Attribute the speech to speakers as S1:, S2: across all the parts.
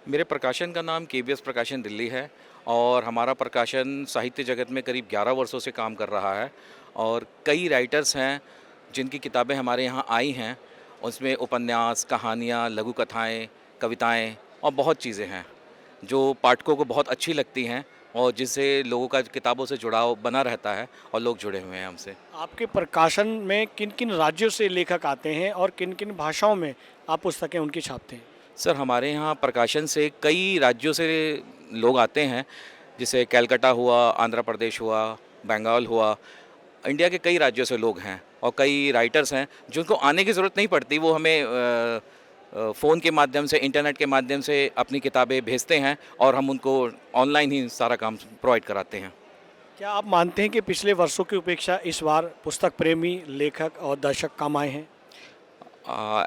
S1: मेरे प्रकाशन का नाम केबीएस प्रकाशन दिल्ली है और हमारा प्रकाशन साहित्य जगत में करीब 11 वर्षों से काम कर रहा है और कई राइटर्स हैं जिनकी किताबें हमारे यहाँ आई हैं। उसमें उपन्यास, कहानियाँ, लघु कथाएँ, कविताएँ और बहुत चीज़ें हैं जो पाठकों को बहुत अच्छी लगती हैं और जिससे लोगों का किताबों से जुड़ाव बना रहता है और लोग जुड़े हुए हैं हमसे।
S2: आपके प्रकाशन में किन-किन राज्यों से लेखक आते हैं और किन-किन भाषाओं में आप पुस्तकें उनकी छापते हैं?
S1: सर, हमारे यहाँ प्रकाशन से कई राज्यों से लोग आते हैं, जैसे कलकत्ता हुआ, आंध्र प्रदेश हुआ, बंगाल हुआ, इंडिया के कई राज्यों से लोग हैं और कई राइटर्स हैं जिनको आने की ज़रूरत नहीं पड़ती। वो हमें फ़ोन के माध्यम से, इंटरनेट के माध्यम से अपनी किताबें भेजते हैं और हम उनको ऑनलाइन ही सारा काम प्रोवाइड कराते हैं।
S2: क्या आप मानते हैं कि पिछले वर्षों की अपेक्षा इस बार पुस्तक प्रेमी, लेखक और दर्शक कम आए हैं?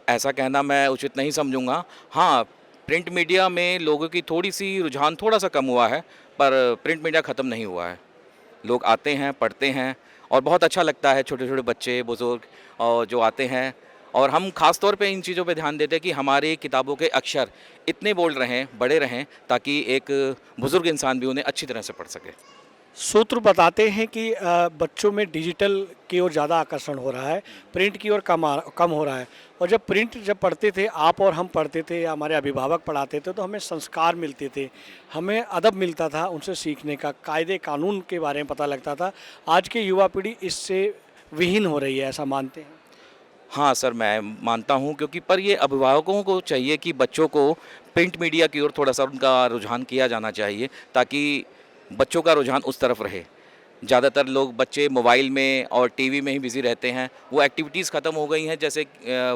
S1: ऐसा कहना मैं उचित नहीं समझूंगा। हाँ, प्रिंट मीडिया में लोगों की थोड़ी-सी रुझान थोड़ा-सा कम हुआ है, पर प्रिंट मीडिया ख़त्म नहीं हुआ है। लोग आते हैं, पढ़ते हैं और बहुत अच्छा लगता है, छोटे-छोटे बच्चे, बुज़ुर्ग और जो आते हैं। और हम ख़ास तौर पे इन चीज़ों पे ध्यान देते हैं कि हमारी किताबों के अक्षर इतने बोल्ड रहें, बड़े रहें, ताकि एक बुज़ुर्ग इंसान भी उन्हें अच्छी तरह से पढ़ सके।
S2: सूत्र बताते हैं कि बच्चों में डिजिटल की ओर ज़्यादा आकर्षण हो रहा है, प्रिंट की ओर कम हो रहा है। और जब पढ़ते थे, आप और हम पढ़ते थे या हमारे अभिभावक पढ़ाते थे, तो हमें संस्कार मिलते थे, हमें अदब मिलता था उनसे सीखने का, कायदे कानून के बारे में पता लगता था। आज की युवा पीढ़ी इससे विहीन हो रही है, ऐसा मानते हैं?
S1: हाँ सर, मैं मानता हूँ, क्योंकि पर ये अभिभावकों को चाहिए कि बच्चों को प्रिंट मीडिया की ओर थोड़ा-सा उनका रुझान किया जाना चाहिए, ताकि बच्चों का रुझान उस तरफ रहे। ज़्यादातर लोग बच्चे मोबाइल में और टीवी में ही बिज़ी रहते हैं। वो एक्टिविटीज़ ख़त्म हो गई हैं, जैसे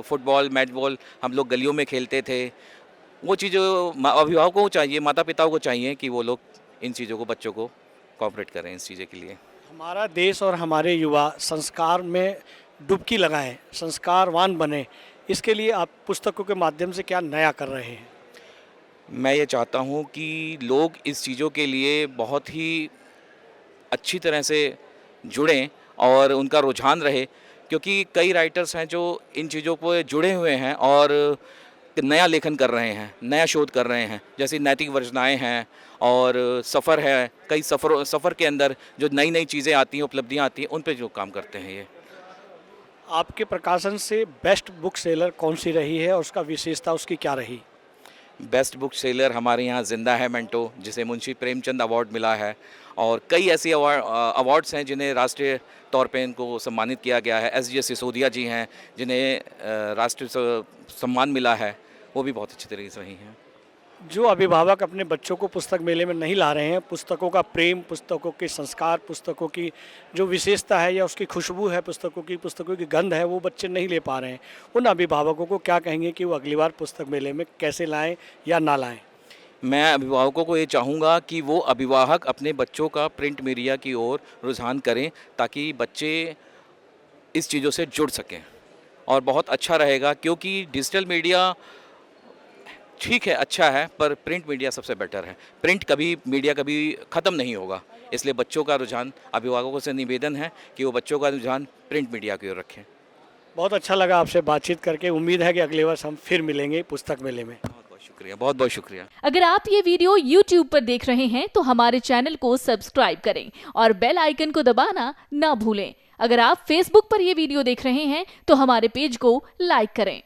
S1: फुटबॉल, मैच बॉल हम लोग गलियों में खेलते थे। वो चीज़ें अभिभावकों को चाहिए, माता-पिताओं को चाहिए कि वो लोग इन चीज़ों को, बच्चों को कोऑपरेट करें इस चीज़ें के लिए।
S2: हमारा देश और हमारे युवा संस्कार में डुबकी लगाएं, संस्कारवान बने, इसके लिए आप पुस्तकों के माध्यम से क्या नया कर रहे हैं?
S1: मैं ये चाहता हूँ कि लोग इस चीज़ों के लिए बहुत ही अच्छी तरह से जुड़ें और उनका रुझान रहे, क्योंकि कई राइटर्स हैं जो इन चीज़ों पे जुड़े हुए हैं और नया लेखन कर रहे हैं, नया शोध कर रहे हैं। जैसे नैतिक वर्जनाएँ हैं और सफ़र है, कई सफ़र के अंदर जो नई-नई चीज़ें आती हैं, उपलब्धियाँ आती हैं, उन पे जो काम करते हैं ये।
S2: आपके प्रकाशन से बेस्ट बुक सेलर कौन सी रही है और उसका विशेषता उसकी क्या रही?
S1: बेस्ट बुक सेलर हमारे यहाँ ज़िंदा है मेंटो, जिसे मुंशी प्रेमचंद अवार्ड मिला है और कई ऐसी अवार्ड्स हैं जिन्हें राष्ट्रीय तौर पे इनको सम्मानित किया गया है। एस जी एस सिसोदिया जी हैं जिन्हें राष्ट्रीय सम्मान मिला है, वो भी बहुत अच्छी तरीके से रही हैं।
S2: जो अभिभावक अपने बच्चों को पुस्तक मेले में नहीं ला रहे हैं, पुस्तकों का प्रेम, पुस्तकों के संस्कार, पुस्तकों की जो विशेषता है या उसकी खुशबू है, पुस्तकों की गंध है, वो बच्चे नहीं ले पा रहे हैं। उन अभिभावकों को क्या कहेंगे कि वो अगली बार पुस्तक मेले में कैसे लाएँ या ना लाएँ?
S1: मैं अभिभावकों को ये चाहूँगा कि वो अभिभावक अपने बच्चों का प्रिंट मीडिया की ओर रुझान करें, ताकि बच्चे इस चीज़ों से जुड़ सकें और बहुत अच्छा रहेगा, क्योंकि डिजिटल मीडिया ठीक है, अच्छा है, पर प्रिंट मीडिया सबसे बेटर है। मीडिया कभी ख़त्म नहीं होगा, इसलिए बच्चों का रुझान, अभिभावकों से निवेदन है कि वो बच्चों का रुझान प्रिंट मीडिया की ओर रखें।
S2: बहुत अच्छा लगा आपसे बातचीत करके। उम्मीद है कि अगले वर्ष हम फिर मिलेंगे पुस्तक मेले में।
S1: बहुत-बहुत शुक्रिया, बहुत-बहुत शुक्रिया।
S3: अगर आप ये वीडियो YouTube पर देख रहे हैं तो हमारे चैनल को सब्सक्राइब करें और बेल आइकन को दबाना ना भूलें। अगर आप Facebook पर ये वीडियो देख रहे हैं तो हमारे पेज को लाइक करें।